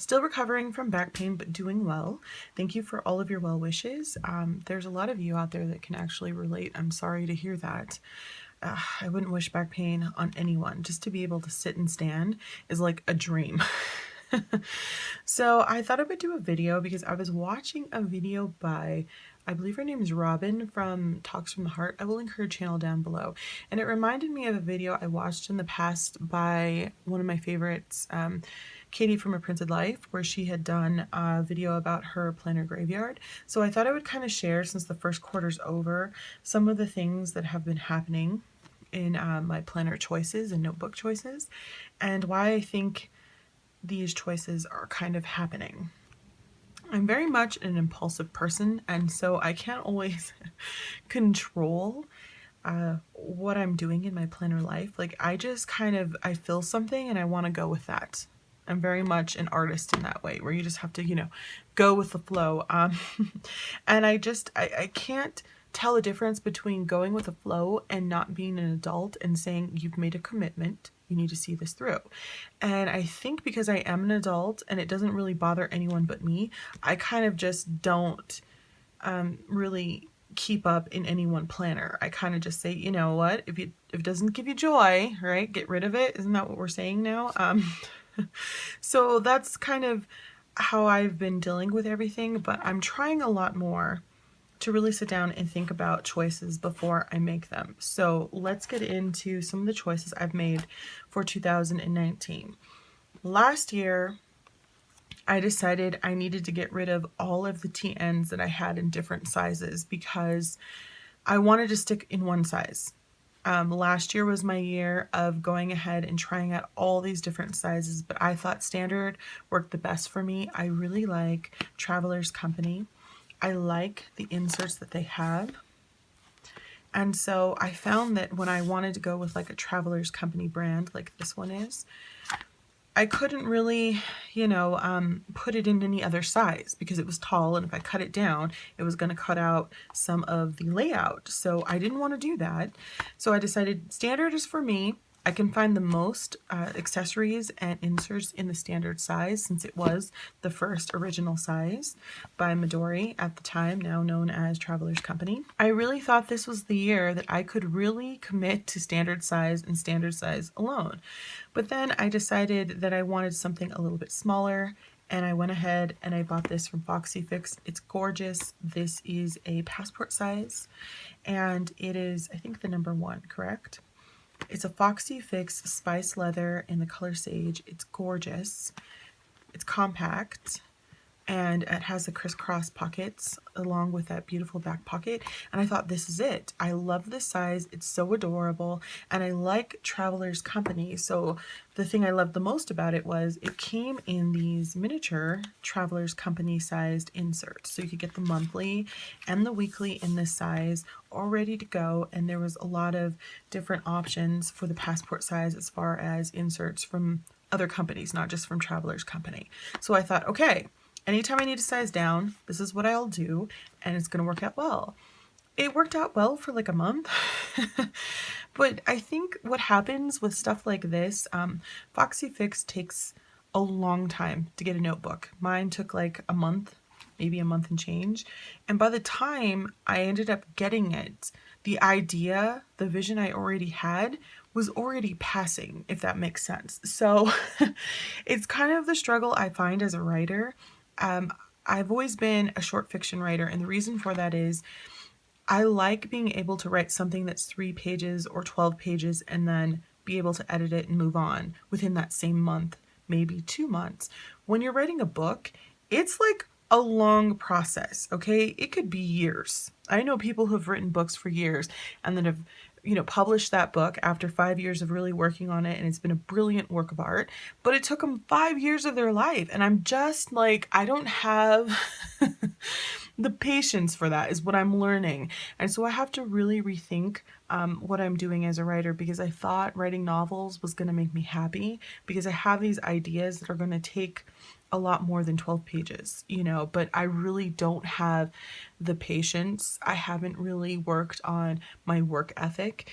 Still recovering from back pain, but doing well. Thank you for all of your well wishes. There's a lot of you out there that can actually relate. I'm sorry to hear that. I wouldn't wish back pain on anyone. Just to be able to sit and stand is like a dream. So I thought I would do a video because I was watching a video by, I believe her name is Robin from Talks from the Heart. I will link her channel down below. And it reminded me of a video I watched in the past by one of my favorites, Katie from A Printed Life, where she had done a video about her planner graveyard. So I thought I would kind of share, since the first quarter's over, some of the things that have been happening in my planner choices and notebook choices, and why I think these choices are kind of happening. I'm very much an impulsive person, and so I can't always control what I'm doing in my planner life. Like, I just I feel something and I want to go with that. I'm very much an artist in that way, where you just have to, go with the flow. And I can't tell the difference between going with the flow and not being an adult and saying, you've made a commitment, you need to see this through. And I think because I am an adult and it doesn't really bother anyone but me, I kind of just don't really keep up in any one planner. I kind of just say, you know what, if it doesn't give you joy, right, get rid of it. Isn't that what we're saying now? So that's kind of how I've been dealing with everything, but I'm trying a lot more to really sit down and think about choices before I make them. So let's get into some of the choices I've made for 2019. Last year, I decided I needed to get rid of all of the TNs that I had in different sizes because I wanted to stick in one size. Last year was my year of going ahead and trying out all these different sizes, but I thought standard worked the best for me. I really like Traveler's Company. I like the inserts that they have. And so I found that when I wanted to go with like a Traveler's Company brand, like this one is, I couldn't really, put it in any other size because it was tall, and if I cut it down, it was going to cut out some of the layout. So I didn't want to do that. So I decided standard is for me. I can find the most accessories and inserts in the standard size, since it was the first original size by Midori at the time, now known as Traveler's Company. I really thought this was the year that I could really commit to standard size and standard size alone. But then I decided that I wanted something a little bit smaller, and I went ahead and I bought this from Foxy Fix. It's gorgeous. This is a passport size, and it is, I think, the number 1, correct? It's a Foxy Fix spice leather in the color sage. It's gorgeous. It's compact, and it has the crisscross pockets along with that beautiful back pocket. And I thought, this is it. I love this size. It's so adorable, and I like Traveler's Company. So the thing I loved the most about it was it came in these miniature Traveler's Company sized inserts. So you could get the monthly and the weekly in this size, all ready to go. And there was a lot of different options for the passport size as far as inserts from other companies, not just from Traveler's Company. So I thought, okay, anytime I need to size down, this is what I'll do, and it's going to work out well. It worked out well for like a month. But I think what happens with stuff like this, Foxy Fix takes a long time to get a notebook. Mine took like a month, maybe a month and change. And by the time I ended up getting it, the idea, the vision I already had was already passing, if that makes sense. So it's kind of the struggle I find as a writer. I've always been a short fiction writer, and the reason for that is I like being able to write something that's 3 pages or 12 pages and then be able to edit it and move on within that same month, maybe 2 months. When you're writing a book, it's like a long process, okay? It could be years. I know people who have written books for years and then have published that book after 5 years of really working on it, and it's been a brilliant work of art, but it took them 5 years of their life. And I'm just like, I don't have the patience for that, is what I'm learning. And so I have to really rethink what I'm doing as a writer, because I thought writing novels was going to make me happy, because I have these ideas that are going to take a lot more than 12 pages, but I really don't have the patience. I haven't really worked on my work ethic.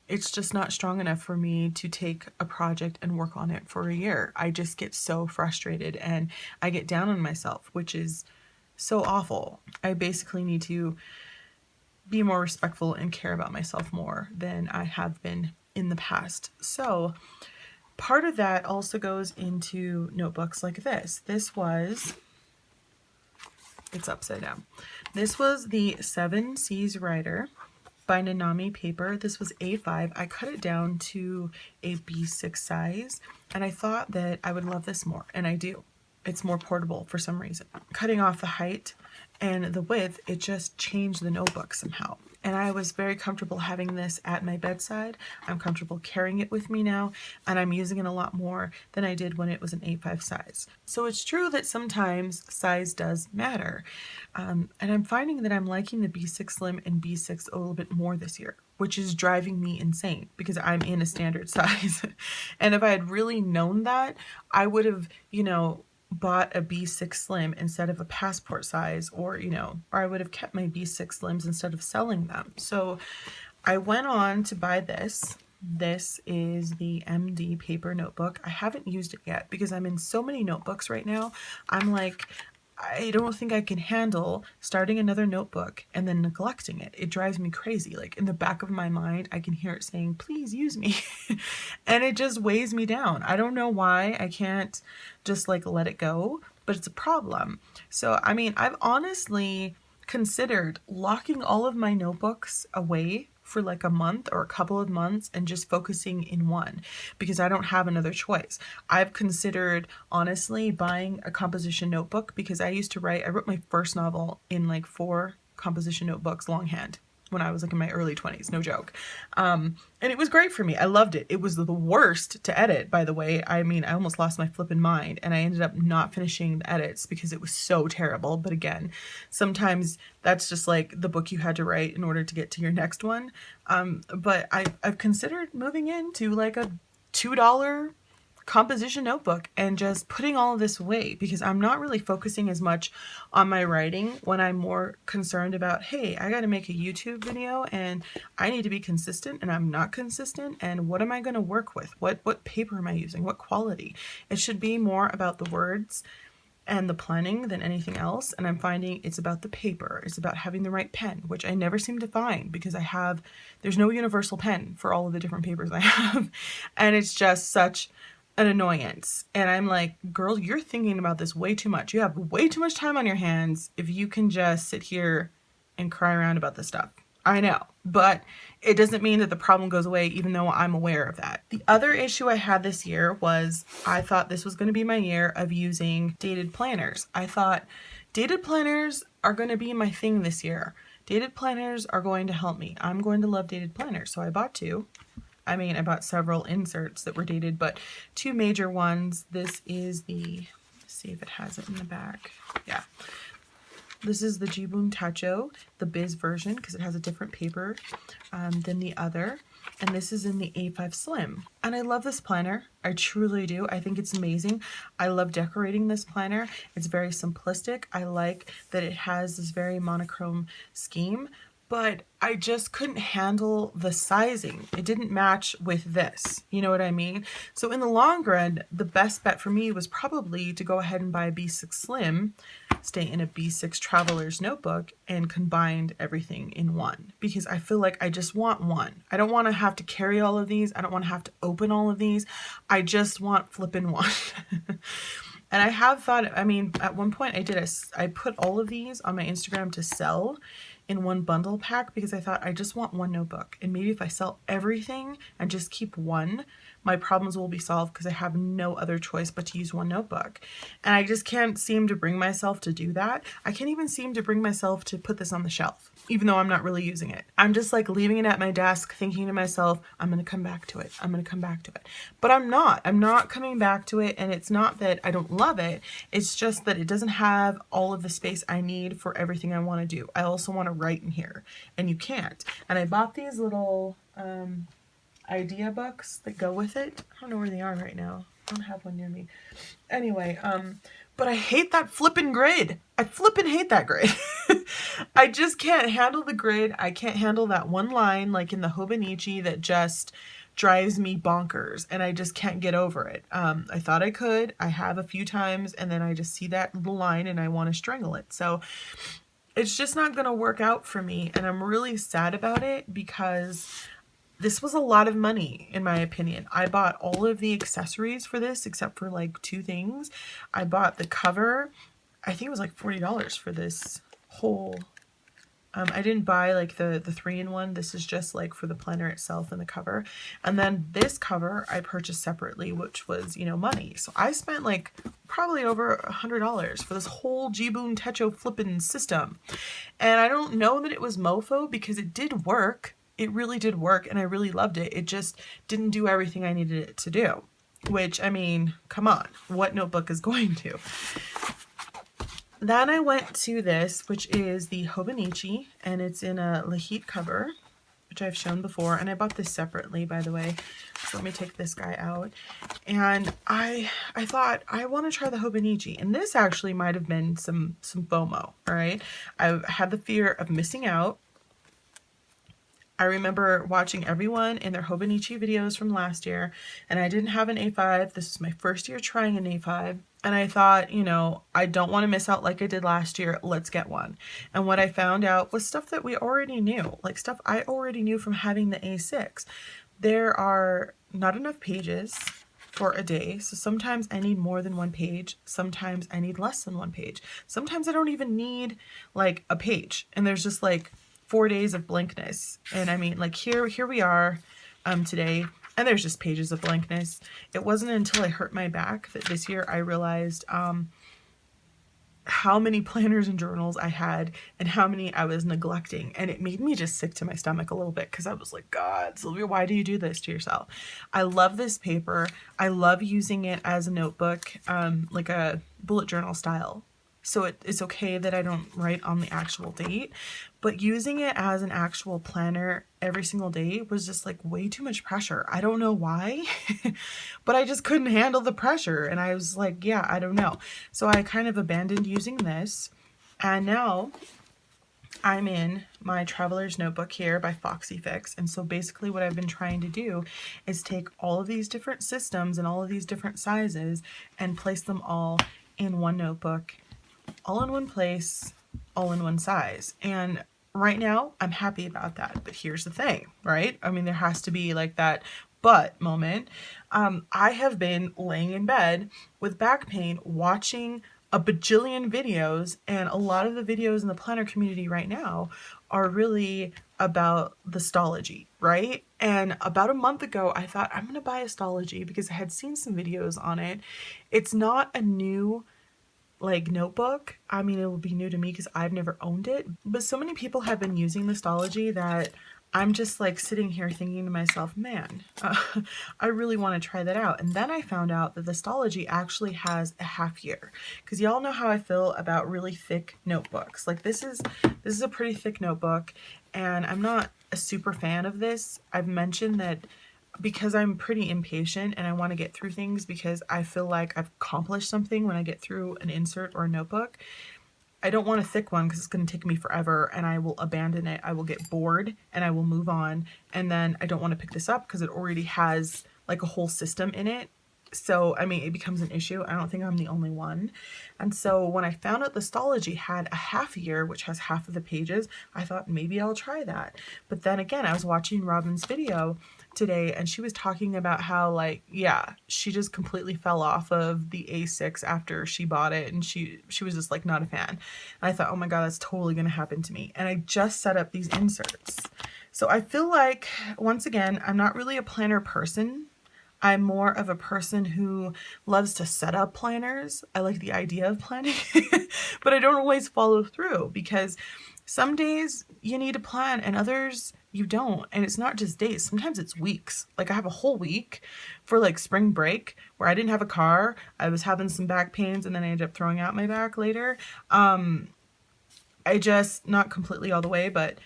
It's just not strong enough for me to take a project and work on it for a year. I just get so frustrated and I get down on myself, which is so awful. I basically need to be more respectful and care about myself more than I have been in the past. So part of that also goes into notebooks like this. It's upside down. This was the Seven Seas Writer by Nanami paper. This was A5. I cut it down to a B6 size, and I thought that I would love this more, and I do. It's more portable for some reason. Cutting off the height and the width, it just changed the notebook somehow. And I was very comfortable having this at my bedside. I'm comfortable carrying it with me now, and I'm using it a lot more than I did when it was an A5 size. So it's true that sometimes size does matter. And I'm finding that I'm liking the B6 Slim and B6 a little bit more this year, which is driving me insane because I'm in a standard size. And if I had really known that, I would have, bought a B6 Slim instead of a passport size, or I would have kept my B6 Slims instead of selling them. So I went on to buy this. This is the MD paper notebook. I haven't used it yet because I'm in so many notebooks right now. I'm like, I don't think I can handle starting another notebook and then neglecting it. It drives me crazy. Like in the back of my mind, I can hear it saying, please use me. And it just weighs me down. I don't know why I can't just like let it go, but it's a problem. So, I mean, I've honestly considered locking all of my notebooks away for like a month or a couple of months and just focusing in one because I don't have another choice. I've considered honestly buying a composition notebook because I wrote my first novel in like 4 composition notebooks longhand when I was like in my early 20s, no joke. And it was great for me. I loved it. It was the worst to edit, by the way. I mean, I almost lost my flipping mind and I ended up not finishing the edits because it was so terrible. But again, sometimes that's just like the book you had to write in order to get to your next one. But I've considered moving into like a $2 composition notebook and just putting all of this away because I'm not really focusing as much on my writing when I'm more concerned about, hey, I got to make a YouTube video and I need to be consistent and I'm not consistent, and what am I going to work with? What paper am I using? What quality? It should be more about the words and the planning than anything else. And I'm finding it's about the paper. It's about having the right pen, which I never seem to find because there's no universal pen for all of the different papers I have. And it's just such an annoyance. And I'm like, girl, you're thinking about this way too much. You have way too much time on your hands if you can just sit here and cry around about this stuff. I know, but it doesn't mean that the problem goes away, even though I'm aware of that. The other issue I had this year was I thought this was going to be my year of using dated planners. I thought dated planners are going to be my thing this year. Dated planners are going to help me. I'm going to love dated planners. So I bought 2. I mean, I bought several inserts that were dated, but 2 major ones. This is let's see if it has it in the back. Yeah. This is the Jibun Tacho, the Biz version, because it has a different paper than the other. And this is in the A5 Slim. And I love this planner. I truly do. I think it's amazing. I love decorating this planner. It's very simplistic. I like that it has this very monochrome scheme, but I just couldn't handle the sizing. It didn't match with this. You know what I mean? So in the long run, the best bet for me was probably to go ahead and buy a B6 Slim, stay in a B6 Traveler's notebook, and combine everything in one. Because I feel like I just want one. I don't want to have to carry all of these. I don't want to have to open all of these. I just want flipping one. And I have thought, I mean, at one point I put all of these on my Instagram to sell in one bundle pack because I thought I just want one notebook. And maybe if I sell everything and just keep one, my problems will be solved because I have no other choice but to use one notebook. And I just can't seem to bring myself to do that. I can't even seem to bring myself to put this on the shelf, even though I'm not really using it. I'm just like leaving it at my desk thinking to myself, I'm going to come back to it. I'm going to come back to it. But I'm not coming back to it. And it's not that I don't love it. It's just that it doesn't have all of the space I need for everything I want to do. I also want to write in here, and you can't. And I bought these little idea books that go with it. I don't know where they are right now. I don't have one near me. Anyway, but I hate that flippin' grid. I flippin' hate that grid. I just can't handle the grid. I can't handle that one line like in the Hobonichi that just drives me bonkers, and I just can't get over it. I thought I could. I have a few times, and then I just see that little line and I want to strangle it. So it's just not going to work out for me, and I'm really sad about it because this was a lot of money, in my opinion. I bought all of the accessories for this except for like 2 things. I bought the cover. I think it was like $40 for this whole. I didn't buy like the 3-in-1. This is just like for the planner itself and the cover. And then this cover I purchased separately, which was, you know, money. So I spent like probably over $100 for this whole Jibun Tacho flippin' system. And I don't know that it was mofo because it did work. It really did work, and I really loved it. It just didn't do everything I needed it to do. Which, I mean, come on, what notebook is going to? Then I went to this, which is the Hobonichi, and it's in a Lahit cover, which I've shown before, and I bought this separately, by the way. So let me take this guy out. And I thought, I want to try the Hobonichi, and this actually might have been some FOMO, all right? I had the fear of missing out. I remember watching everyone in their Hobonichi videos from last year, and I didn't have an A5. This is my first year trying an A5, and I thought, you know, I don't want to miss out like I did last year. Let's get one. And what I found out was stuff that we already knew, like stuff I already knew from having the A6. There are not enough pages for a day, so sometimes I need more than 1 page, sometimes I need less than 1 page, sometimes I don't even need like a page, and there's just like 4 days of blankness. And I mean, like here we are today, and there's just pages of blankness. It wasn't until I hurt my back that this year I realized how many planners and journals I had and how many I was neglecting, and it made me just sick to my stomach a little bit because I was like, God, Sylvia, why do you do this to yourself? I love this paper. I love using it as a notebook, like a bullet journal style. So it's okay that I don't write on the actual date, but using it as an actual planner every single day was just like way too much pressure. I don't know why, but I just couldn't handle the pressure. And I was like, yeah, I don't know. So I kind of abandoned using this. And now I'm in my Traveler's Notebook here by Foxy Fix. And so basically what I've been trying to do is take all of these different systems and all of these different sizes and place them all in one notebook, all in one place, all in one size. And right now I'm happy about that. But here's the thing, right? I mean, there has to be like that but moment. I have been laying in bed with back pain watching a bajillion videos, and a lot of the videos in the planner community right now are really about the Stalogy, right? And about a month ago, I thought I'm going to buy a Stalogy because I had seen some videos on it. It's not a new like notebook. I mean, it will be new to me because I've never owned it, but so many people have been using the Stalogy that I'm just like sitting here thinking to myself, man, I really want to try that out. And then I found out that the Stalogy actually has a half year, because y'all know how I feel about really thick notebooks. Like this is a pretty thick notebook, and I'm not a super fan of this. I've mentioned that because I'm pretty impatient and I want to get through things because I feel like I've accomplished something when I get through an insert or a notebook. I don't want a thick one because it's going to take me forever and I will abandon it. I will get bored and I will move on. And then I don't want to pick this up because it already has like a whole system in it. So, I mean, it becomes an issue. I don't think I'm the only one. And so when I found out the Stalogy had a half year, which has half of the pages, I thought maybe I'll try that. But then again, I was watching Robin's video today and she was talking about how like, yeah, she just completely fell off of the A6 after she bought it, and she was just like not a fan. And I thought, oh my God, that's totally going to happen to me. And I just set up these inserts. So I feel like, once again, I'm not really a planner person. I'm more of a person who loves to set up planners. I like the idea of planning, but I don't always follow through because some days you need to plan and others you don't. And it's not just days. Sometimes it's weeks. Like I have a whole week for like spring break where I didn't have a car. I was having some back pains and then I ended up throwing out my back later. I just, not completely all the way, but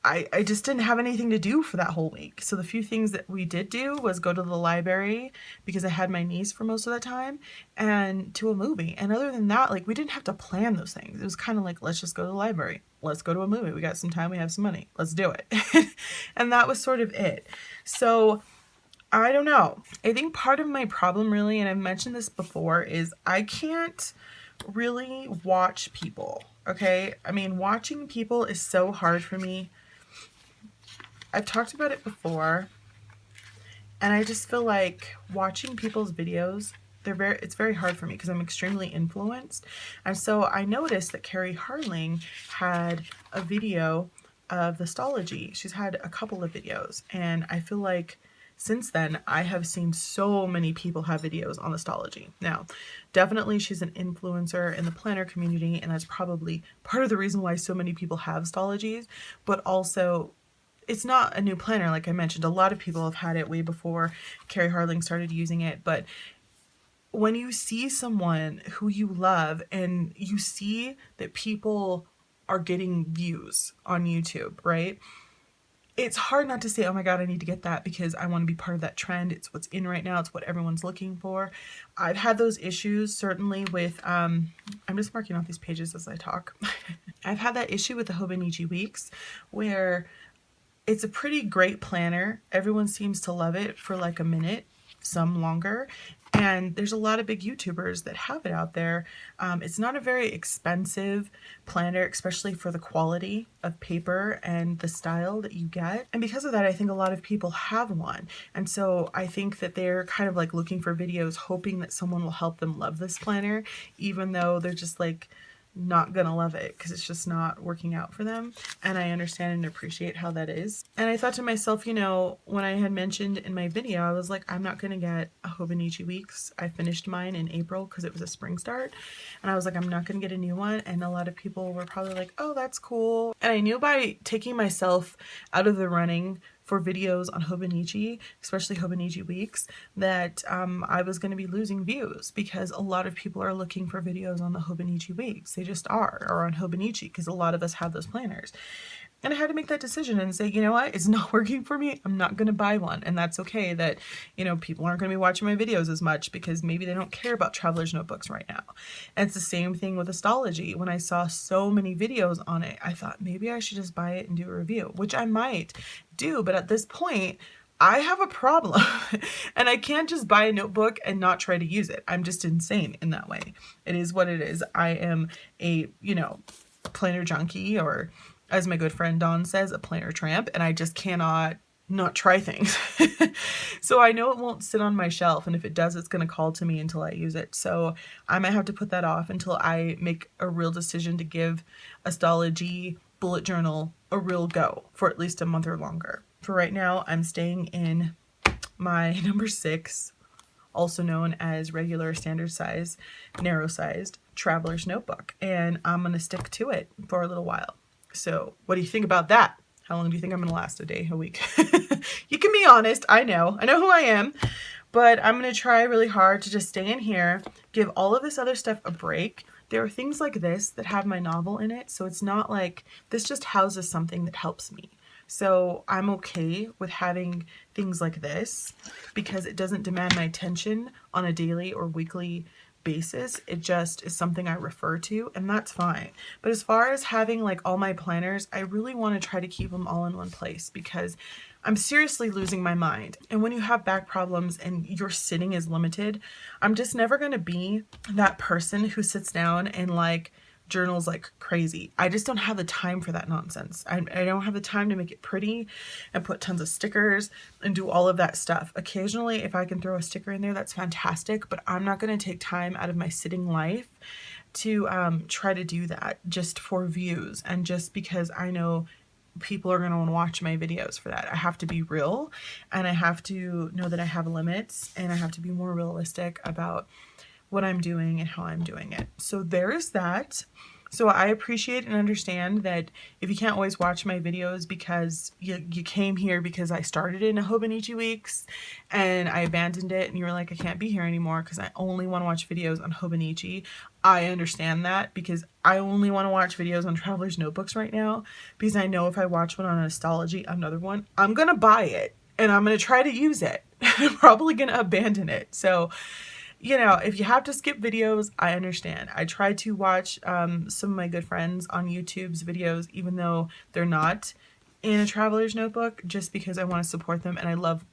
I just didn't have anything to do for that whole week. So the few things that we did do was go to the library because I had my niece for most of the time, and to a movie. And other than that, like, we didn't have to plan those things. It was kind of like, let's just go to the library. Let's go to a movie. We got some time. We have some money. Let's do it. And that was sort of it. So I don't know. I think part of my problem really, and I've mentioned this before, is I can't really watch people. Okay. I mean, watching people is so hard for me. I've talked about it before, and I just feel like watching people's videos, it's very hard for me because I'm extremely influenced. And so I noticed that Carrie Harling had a video of the Stalogy. She's had a couple of videos, and I feel like since then I have seen so many people have videos on the Stalogy. Now, definitely she's an influencer in the planner community, and that's probably part of the reason why so many people have Stalogies, but also it's not a new planner. Like I mentioned, a lot of people have had it way before Carrie Harling started using it. But when you see someone who you love and you see that people are getting views on YouTube, right? It's hard not to say, oh my God, I need to get that because I want to be part of that trend. It's what's in right now. It's what everyone's looking for. I've had those issues certainly with, I'm just marking off these pages as I talk. I've had that issue with the Hobonichi weeks where it's a pretty great planner. Everyone seems to love it for like a minute, some longer. And there's a lot of big YouTubers that have it out there. It's not a very expensive planner, especially for the quality of paper and the style that you get. And because of that, I think a lot of people have one. And so I think that they're kind of like looking for videos, hoping that someone will help them love this planner, even though they're just like not gonna love it because it's just not working out for them. And I understand and appreciate how that is. And I thought to myself, you know, when I had mentioned in my video, I was like, I'm not gonna get a Hobonichi weeks. I finished mine in April because it was a spring start, and I was like, I'm not gonna get a new one. And a lot of people were probably like, oh, that's cool. And I knew by taking myself out of the running for videos on Hobonichi, especially Hobonichi weeks, that I was going to be losing views because a lot of people are looking for videos on the Hobonichi weeks. They just are, or on Hobonichi, because a lot of us have those planners. And I had to make that decision and say, you know what, it's not working for me. I'm not going to buy one. And that's okay that, you know, people aren't going to be watching my videos as much because maybe they don't care about traveler's notebooks right now. And it's the same thing with Stalogy. When I saw so many videos on it, I thought maybe I should just buy it and do a review, which I might do. But at this point, I have a problem and I can't just buy a notebook and not try to use it. I'm just insane in that way. It is what it is. I am a, you know, planner junkie, or as my good friend Dawn says, a planner tramp, and I just cannot not try things. So I know it won't sit on my shelf, and if it does, it's going to call to me until I use it. So I might have to put that off until I make a real decision to give Stalogy bullet journal a real go for at least a month or longer. For right now, I'm staying in my number 6, also known as regular standard size, narrow sized traveler's notebook, and I'm going to stick to it for a little while. So what do you think about that? How long do you think I'm going to last? A day, a week? You can be honest. I know who I am, but I'm going to try really hard to just stay in here, give all of this other stuff a break. There are things like this that have my novel in it. So it's not like this just houses something that helps me. So I'm okay with having things like this because it doesn't demand my attention on a daily or weekly basis. It just is something I refer to, and that's fine. But as far as having like all my planners, I really want to try to keep them all in one place because I'm seriously losing my mind. And when you have back problems and your sitting is limited, I'm just never going to be that person who sits down and like journals like crazy. I just don't have the time for that nonsense. I don't have the time to make it pretty and put tons of stickers and do all of that stuff. Occasionally, if I can throw a sticker in there, that's fantastic, but I'm not going to take time out of my sitting life to try to do that just for views and just because I know people are going to want to watch my videos for that. I have to be real, and I have to know that I have limits, and I have to be more realistic about what I'm doing and how I'm doing it. So there is that. So I appreciate and understand that if you can't always watch my videos because you came here because I started in a Hobonichi Weeks and I abandoned it and you were like, I can't be here anymore because I only want to watch videos on Hobonichi. I understand that because I only want to watch videos on Traveler's Notebooks right now because I know if I watch one on a Stalogy, another one, I'm going to buy it and I'm going to try to use it. I'm probably going to abandon it. So you know, if you have to skip videos, I understand. I try to watch some of my good friends on YouTube's videos, even though they're not in a traveler's notebook, just because I want to support them and I love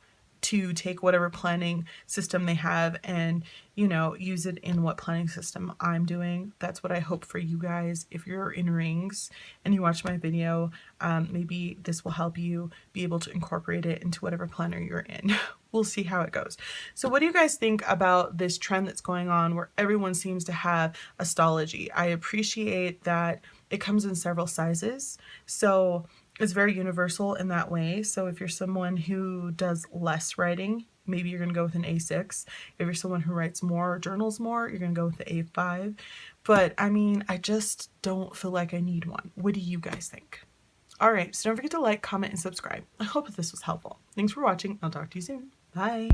to take whatever planning system they have and, you know, use it in what planning system I'm doing. That's what I hope for you guys. If you're in rings and you watch my video, maybe this will help you be able to incorporate it into whatever planner you're in. We'll see how it goes. So what do you guys think about this trend that's going on where everyone seems to have a Stalogy? I appreciate that it comes in several sizes. So it's very universal in that way. So if you're someone who does less writing, maybe you're going to go with an A6. If you're someone who writes more or journals more, you're going to go with the A5. But I mean, I just don't feel like I need one. What do you guys think? All right, so don't forget to like, comment, and subscribe. I hope this was helpful. Thanks for watching. I'll talk to you soon. Bye.